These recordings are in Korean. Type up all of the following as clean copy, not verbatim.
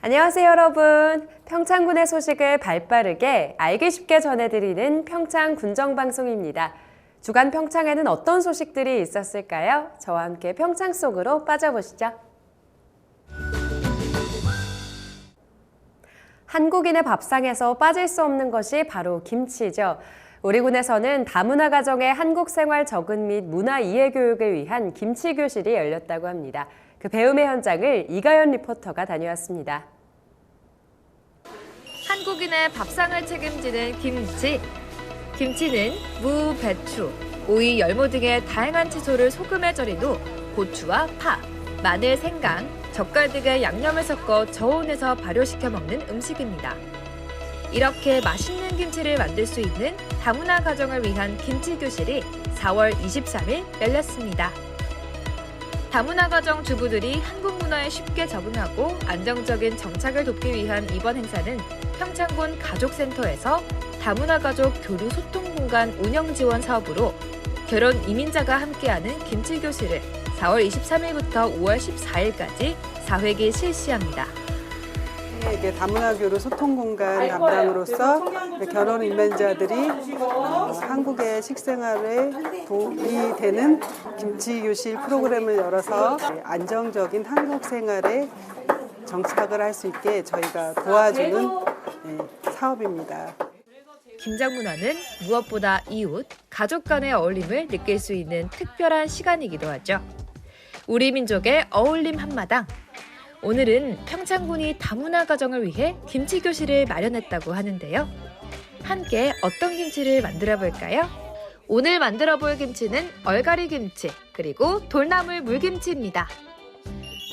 안녕하세요, 여러분. 평창군의 소식을 발빠르게 알기 쉽게 전해드리는 평창 군정방송입니다. 주간 평창에는 어떤 소식들이 있었을까요? 저와 함께 평창 속으로 빠져보시죠. 한국인의 밥상에서 빠질 수 없는 것이 바로 김치죠. 우리 군에서는 다문화 가정의 한국 생활 적응 및 문화 이해 교육을 위한 김치 교실이 열렸다고 합니다. 그 배움의 현장을 이가연 리포터가 다녀왔습니다. 한국인의 밥상을 책임지는 김치. 김치는 무, 배추, 오이, 열무 등의 다양한 채소를 소금에 절인 후 고추와 파, 마늘, 생강, 젓갈 등의 양념을 섞어 저온에서 발효시켜 먹는 음식입니다. 이렇게 맛있는 김치를 만들 수 있는 다문화 가정을 위한 김치 교실이 4월 23일 열렸습니다. 다문화 가정 주부들이 한국 문화에 쉽게 적응하고 안정적인 정착을 돕기 위한 이번 행사는 평창군 가족센터에서 다문화 가족 교류 소통 공간 운영 지원 사업으로 결혼 이민자가 함께하는 김치 교실을 4월 23일부터 5월 14일까지 4회기 실시합니다. 이게 다문화 교류 소통 공간 담당으로서 결혼 이민자들이 한국의 식생활에 도움이 되는 김치 교실 프로그램을 열어서 안정적인 한국 생활에 정착을 할 수 있게 저희가 도와주는 사업입니다. 김장 문화는 무엇보다 이웃, 가족 간의 어울림을 느낄 수 있는 특별한 시간이기도 하죠. 우리 민족의 어울림 한마당. 오늘은 평창군이 다문화 가정을 위해 김치 교실을 마련했다고 하는데요. 함께 어떤 김치를 만들어 볼까요? 오늘 만들어 볼 김치는 얼갈이 김치, 그리고 돌나물 물김치입니다.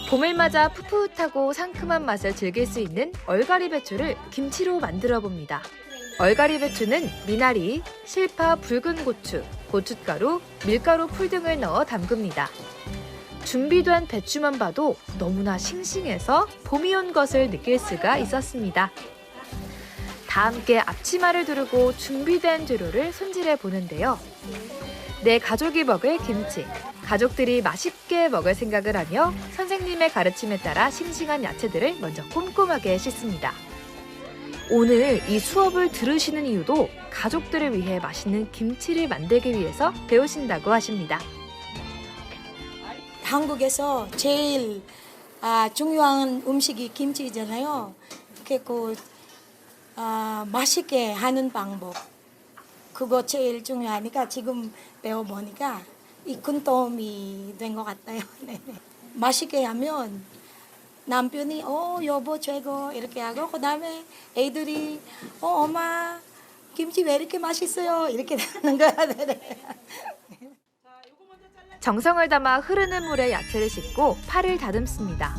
봄을 맞아 풋풋하고 상큼한 맛을 즐길 수 있는 얼갈이 배추를 김치로 만들어 봅니다. 얼갈이 배추는 미나리, 실파, 붉은 고추, 고춧가루, 밀가루, 풀 등을 넣어 담급니다. 준비된 배추만 봐도 너무나 싱싱해서 봄이 온 것을 느낄 수가 있었습니다. 다 함께 앞치마를 두르고 준비된 재료를 손질해 보는데요. 내 가족이 먹을 김치, 가족들이 맛있게 먹을 생각을 하며 선생님의 가르침에 따라 싱싱한 야채들을 먼저 꼼꼼하게 씻습니다. 오늘 이 수업을 들으시는 이유도 가족들을 위해 맛있는 김치를 만들기 위해서 배우신다고 하십니다. 한국에서 제일 중요한 음식이 김치잖아요. 그래서 맛있게 하는 방법 그거 제일 중요하니까 지금 배워보니까 이 큰 도움이 된 것 같아요. 네. 맛있게 하면 남편이 여보 최고 이렇게 하고 그다음에 애들이 엄마 김치 왜 이렇게 맛있어요 이렇게 하는 거야. 정성을 담아 흐르는 물에 야채를 씻고 파를 다듬습니다.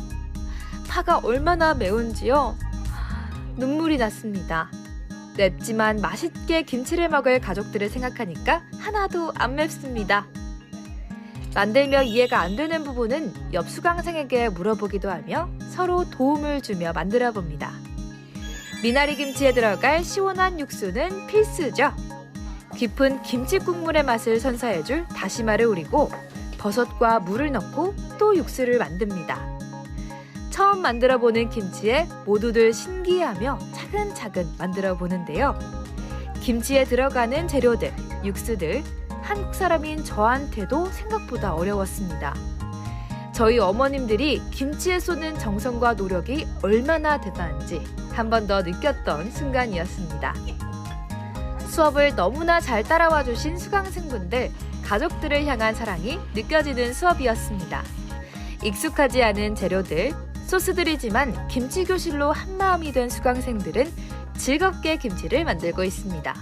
파가 얼마나 매운지요? 눈물이 났습니다. 맵지만 맛있게 김치를 먹을 가족들을 생각하니까 하나도 안 맵습니다. 만들며 이해가 안 되는 부분은 옆 수강생에게 물어보기도 하며 서로 도움을 주며 만들어 봅니다. 미나리 김치에 들어갈 시원한 육수는 필수죠. 깊은 김치 국물의 맛을 선사해줄 다시마를 우리고 버섯과 물을 넣고 또 육수를 만듭니다. 처음 만들어보는 김치에 모두들 신기해하며 차근차근 만들어 보는데요. 김치에 들어가는 재료들, 육수들, 한국 사람인 저한테도 생각보다 어려웠습니다. 저희 어머님들이 김치에 쏟는 정성과 노력이 얼마나 대단한지 한 번 더 느꼈던 순간이었습니다. 수업을 너무나 잘 따라와 주신 수강생분들, 가족들을 향한 사랑이 느껴지는 수업이었습니다. 익숙하지 않은 재료들, 소스들이지만 김치 교실로 한마음이 된 수강생들은 즐겁게 김치를 만들고 있습니다.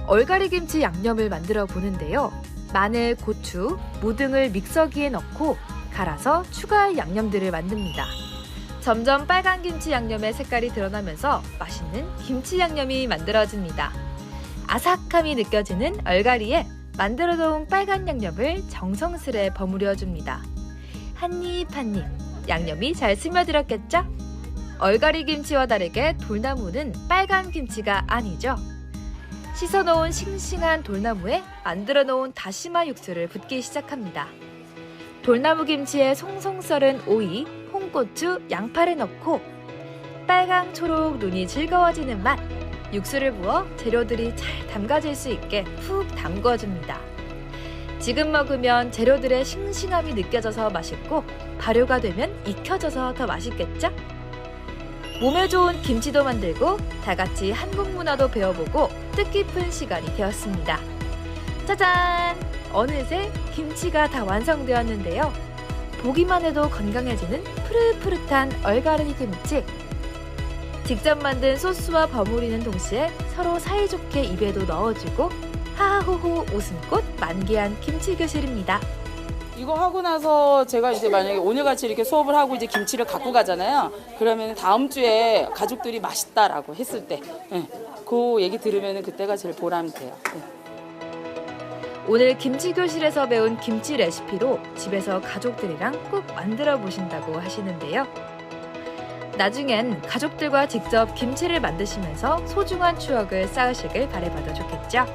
얼갈이 김치 양념을 만들어 보는데요. 마늘, 고추, 무 등을 믹서기에 넣고 갈아서 추가할 양념들을 만듭니다. 점점 빨간 김치 양념의 색깔이 드러나면서 맛있는 김치 양념이 만들어집니다. 아삭함이 느껴지는 얼갈이에 만들어 놓은 빨간 양념을 정성스레 버무려 줍니다. 한입 한입 양념이 잘 스며들었겠죠? 얼갈이 김치와 다르게 돌나무는 빨간 김치가 아니죠. 씻어놓은 싱싱한 돌나무에 만들어 놓은 다시마 육수를 붓기 시작합니다. 돌나무 김치에 송송 썰은 오이, 홍고추, 양파를 넣고 빨강 초록 눈이 즐거워지는 맛. 육수를 부어 재료들이 잘 담가질 수 있게 푹 담궈줍니다. 지금 먹으면 재료들의 싱싱함이 느껴져서 맛있고 발효가 되면 익혀져서 더 맛있겠죠? 몸에 좋은 김치도 만들고 다 같이 한국 문화도 배워보고 뜻깊은 시간이 되었습니다. 짜잔! 어느새 김치가 다 완성되었는데요. 보기만 해도 건강해지는 푸릇푸릇한 얼갈이 김치. 직접 만든 소스와 버무리는 동시에 서로 사이좋게 입에도 넣어주고 하하호호 웃음꽃 만개한 김치 교실입니다. 이거 하고 나서 제가 이제 만약에 오늘같이 이렇게 수업을 하고 이제 김치를 갖고 가잖아요. 그러면 다음 주에 가족들이 맛있다라고 했을 때, 그 얘기 들으면 그때가 제일 보람이 돼요. 오늘 김치 교실에서 배운 김치 레시피로 집에서 가족들이랑 꼭 만들어 보신다고 하시는데요. 나중엔 가족들과 직접 김치를 만드시면서 소중한 추억을 쌓으시길 바라봐도 좋겠죠.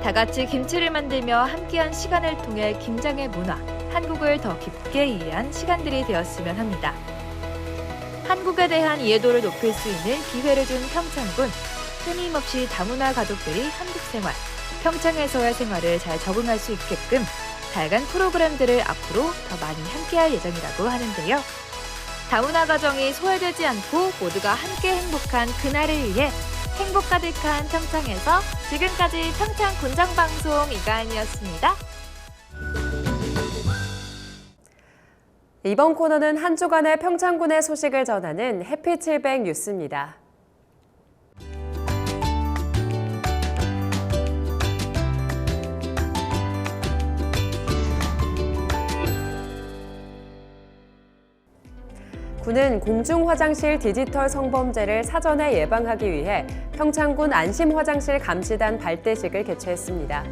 다 같이 김치를 만들며 함께한 시간을 통해 김장의 문화, 한국을 더 깊게 이해한 시간들이 되었으면 합니다. 한국에 대한 이해도를 높일 수 있는 기회를 준 평창군. 끊임없이 다문화 가족들이 한국 생활, 평창에서의 생활을 잘 적응할 수 있게끔 다양한 프로그램들을 앞으로 더 많이 함께할 예정이라고 하는데요. 다문화 가정이 소외되지 않고 모두가 함께 행복한 그날을 위해 행복 가득한 평창에서 지금까지 평창 군장방송 이가은이었습니다. 이번 코너는 한 주간의 평창군의 소식을 전하는 해피700 뉴스입니다. 군은 공중화장실 디지털 성범죄를 사전에 예방하기 위해 평창군 안심화장실 감시단 발대식을 개최했습니다.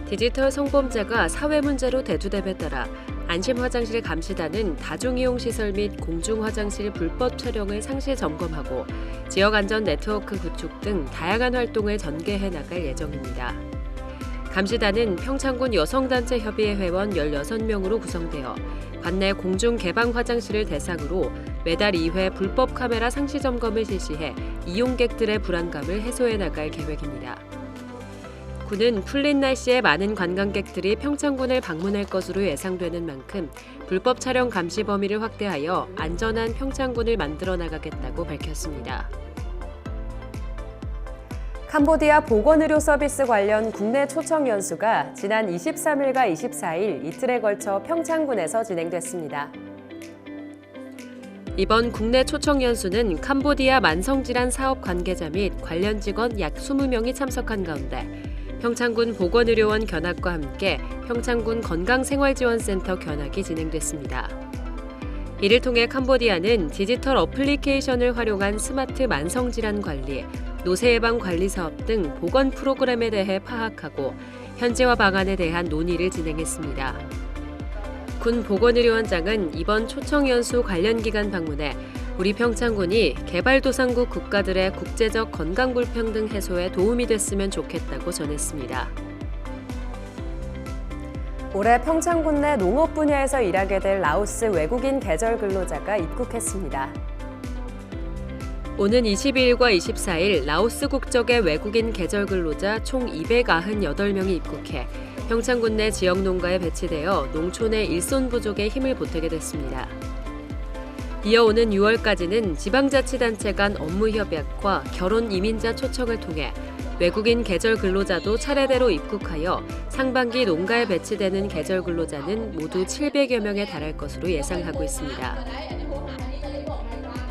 디지털 성범죄가 사회 문제로 대두됨에 따라 안심화장실 감시단은 다중이용시설 및 공중화장실 불법 촬영을 상시 점검하고 지역안전 네트워크 구축 등 다양한 활동을 전개해 나갈 예정입니다. 감시단은 평창군 여성단체 협의회 회원 16명으로 구성되어 관내 공중 개방 화장실을 대상으로 매달 2회 불법 카메라 상시 점검을 실시해 이용객들의 불안감을 해소해 나갈 계획입니다. 군은 풀린 날씨에 많은 관광객들이 평창군을 방문할 것으로 예상되는 만큼 불법 촬영 감시 범위를 확대하여 안전한 평창군을 만들어 나가겠다고 밝혔습니다. 캄보디아 보건의료 서비스 관련 국내 초청 연수가 지난 23일과 24일 이틀에 걸쳐 평창군에서 진행됐습니다. 이번 국내 초청 연수는 캄보디아 만성질환 사업 관계자 및 관련 직원 약 20명이 참석한 가운데 평창군 보건의료원 견학과 함께 평창군 건강생활지원센터 견학이 진행됐습니다. 이를 통해 캄보디아는 디지털 어플리케이션을 활용한 스마트 만성질환 관리, 노쇠 예방 관리 사업 등 보건 프로그램에 대해 파악하고 현재화 방안에 대한 논의를 진행했습니다. 군 보건의료원장은 이번 초청 연수 관련 기관 방문에 우리 평창군이 개발도상국 국가들의 국제적 건강 불평등 해소에 도움이 됐으면 좋겠다고 전했습니다. 올해 평창군 내 농업 분야에서 일하게 될 라오스 외국인 계절 근로자가 입국했습니다. 오는 22일과 24일 라오스 국적의 외국인 계절 근로자 총 298명이 입국해 평창군 내 지역 농가에 배치되어 농촌의 일손 부족에 힘을 보태게 됐습니다. 이어 오는 6월까지는 지방자치단체 간 업무 협약과 결혼 이민자 초청을 통해 외국인 계절 근로자도 차례대로 입국하여 상반기 농가에 배치되는 계절 근로자는 모두 700여 명에 달할 것으로 예상하고 있습니다.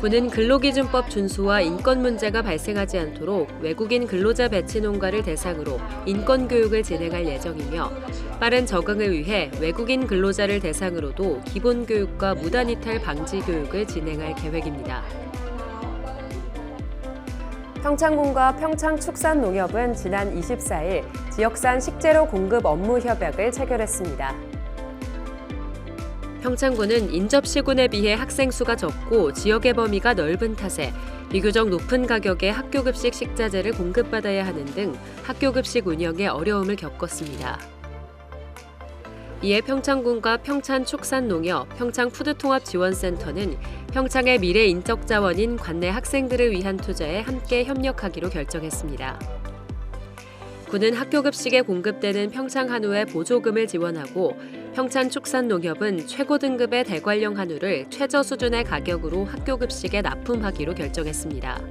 군은 근로기준법 준수와 인권 문제가 발생하지 않도록 외국인 근로자 배치 농가를 대상으로 인권 교육을 진행할 예정이며 빠른 적응을 위해 외국인 근로자를 대상으로도 기본 교육과 무단 이탈 방지 교육을 진행할 계획입니다. 평창군과 평창축산농협은 지난 24일 지역산 식재료 공급 업무 협약을 체결했습니다. 평창군은 인접시군에 비해 학생 수가 적고 지역의 범위가 넓은 탓에 비교적 높은 가격에 학교급식 식자재를 공급받아야 하는 등 학교급식 운영에 어려움을 겪었습니다. 이에 평창군과 평창축산농협, 평창푸드통합지원센터는 평창의 미래 인적 자원인 관내 학생들을 위한 투자에 함께 협력하기로 결정했습니다. 군은 학교급식에 공급되는 평창한우의 보조금을 지원하고 평창축산농협은 최고 등급의 대관령 한우를 최저 수준의 가격으로 학교급식에 납품하기로 결정했습니다.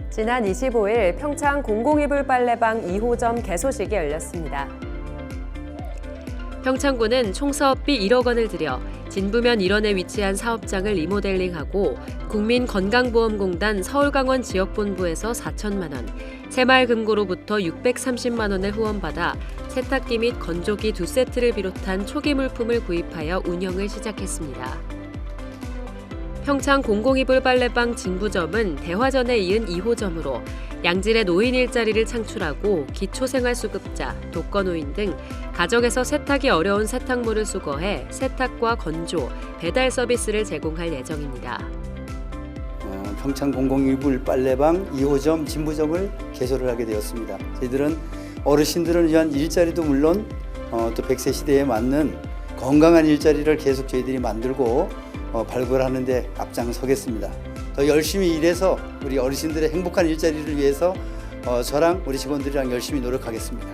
지난 25일 평창 공공이불 빨래방 2호점 개소식이 열렸습니다. 평창군은 총 사업비 1억 원을 들여 진부면 일원에 위치한 사업장을 리모델링하고 국민건강보험공단 서울강원 지역본부에서 4천만 원, 새마을금고로부터 630만 원을 후원받아 세탁기 및 건조기 2세트를 비롯한 초기 물품을 구입하여 운영을 시작했습니다. 평창 공공이불 빨래방 진부점은 대화전에 이은 2호점으로 양질의 노인 일자리를 창출하고 기초생활수급자, 독거노인 등 가정에서 세탁이 어려운 세탁물을 수거해 세탁과 건조, 배달 서비스를 제공할 예정입니다. 평창 공공이불 빨래방 2호점 진부점을 개소를 하게 되었습니다. 저희들은 어르신들을 위한 일자리도 물론 또 100세 시대에 맞는 건강한 일자리를 계속 저희들이 만들고 발굴하는 데 앞장서겠습니다. 더 열심히 일해서 우리 어르신들의 행복한 일자리를 위해서 저랑 우리 직원들이랑 열심히 노력하겠습니다.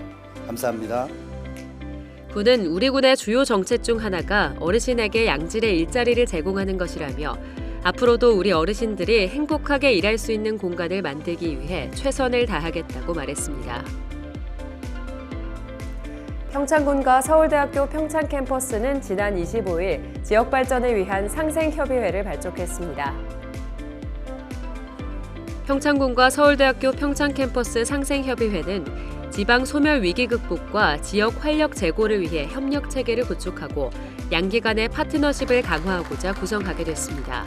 감사합니다. 군은 우리 군의 주요 정책 중 하나가 어르신에게 양질의 일자리를 제공하는 것이라며 앞으로도 우리 어르신들이 행복하게 일할 수 있는 공간을 만들기 위해 최선을 다하겠다고 말했습니다. 평창군과 서울대학교 평창 캠퍼스는 지난 25일 지역 발전을 위한 상생협의회를 발족했습니다. 평창군과 서울대학교 평창 캠퍼스 상생협의회는 지방 소멸 위기 극복과 지역 활력 제고를 위해 협력 체계를 구축하고 양기 간의 파트너십을 강화하고자 구성하게 됐습니다.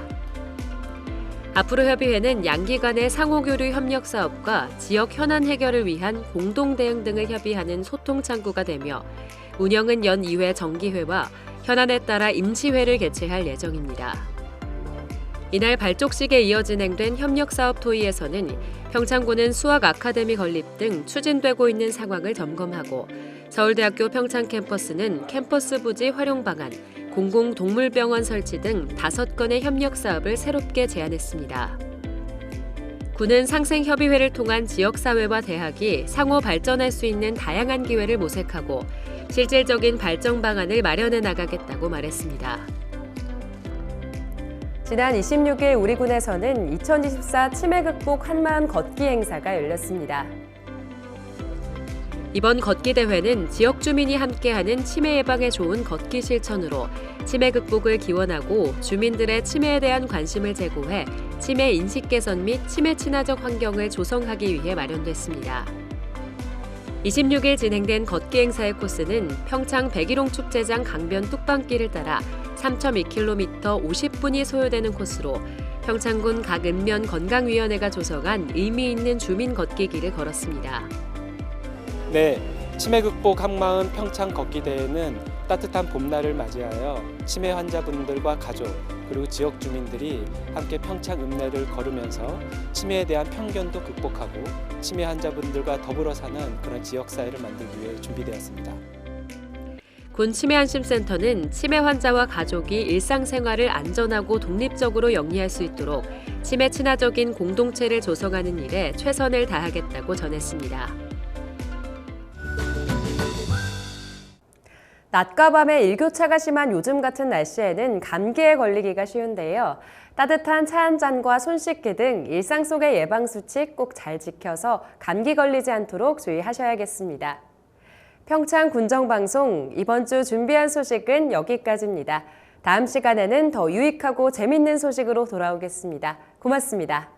앞으로 협의회는 양기 간의 상호교류 협력 사업과 지역 현안 해결을 위한 공동 대응 등을 협의하는 소통 창구가 되며 운영은 연 2회 정기회와 현안에 따라 임시회를 개최할 예정입니다. 이날 발족식에 이어 진행된 협력사업 토의에서는 평창군은 수학 아카데미 건립 등 추진되고 있는 상황을 점검하고 서울대학교 평창 캠퍼스는 캠퍼스 부지 활용 방안, 공공동물병원 설치 등 5건의 협력 사업을 새롭게 제안했습니다. 군은 상생협의회를 통한 지역사회와 대학이 상호 발전할 수 있는 다양한 기회를 모색하고 실질적인 발전 방안을 마련해 나가겠다고 말했습니다. 지난 26일 우리 군에서는 2024 치매 극복 한마음 걷기 행사가 열렸습니다. 이번 걷기 대회는 지역 주민이 함께하는 치매 예방에 좋은 걷기 실천으로 치매 극복을 기원하고 주민들의 치매에 대한 관심을 제고해 치매 인식 개선 및 치매 친화적 환경을 조성하기 위해 마련됐습니다. 26일 진행된 걷기 행사의 코스는 평창 백일홍 축제장 강변 뚝방길을 따라 3.2km 50분이 소요되는 코스로 평창군 각 읍면 건강위원회가 조성한 의미 있는 주민 걷기 길을 걸었습니다. 네, 치매 극복 한마음 평창 걷기 대회는 따뜻한 봄날을 맞이하여 치매 환자분들과 가족 그리고 지역 주민들이 함께 평창 읍내를 걸으면서 치매에 대한 편견도 극복하고 치매 환자분들과 더불어 사는 그런 지역 사회를 만들기 위해 준비되었습니다. 군 치매안심센터는 치매 환자와 가족이 일상생활을 안전하고 독립적으로 영위할 수 있도록 치매 친화적인 공동체를 조성하는 일에 최선을 다하겠다고 전했습니다. 낮과 밤의 일교차가 심한 요즘 같은 날씨에는 감기에 걸리기가 쉬운데요. 따뜻한 차 한 잔과 손 씻기 등 일상 속의 예방수칙 꼭 잘 지켜서 감기 걸리지 않도록 주의하셔야겠습니다. 평창 군정방송 이번 주 준비한 소식은 여기까지입니다. 다음 시간에는 더 유익하고 재밌는 소식으로 돌아오겠습니다. 고맙습니다.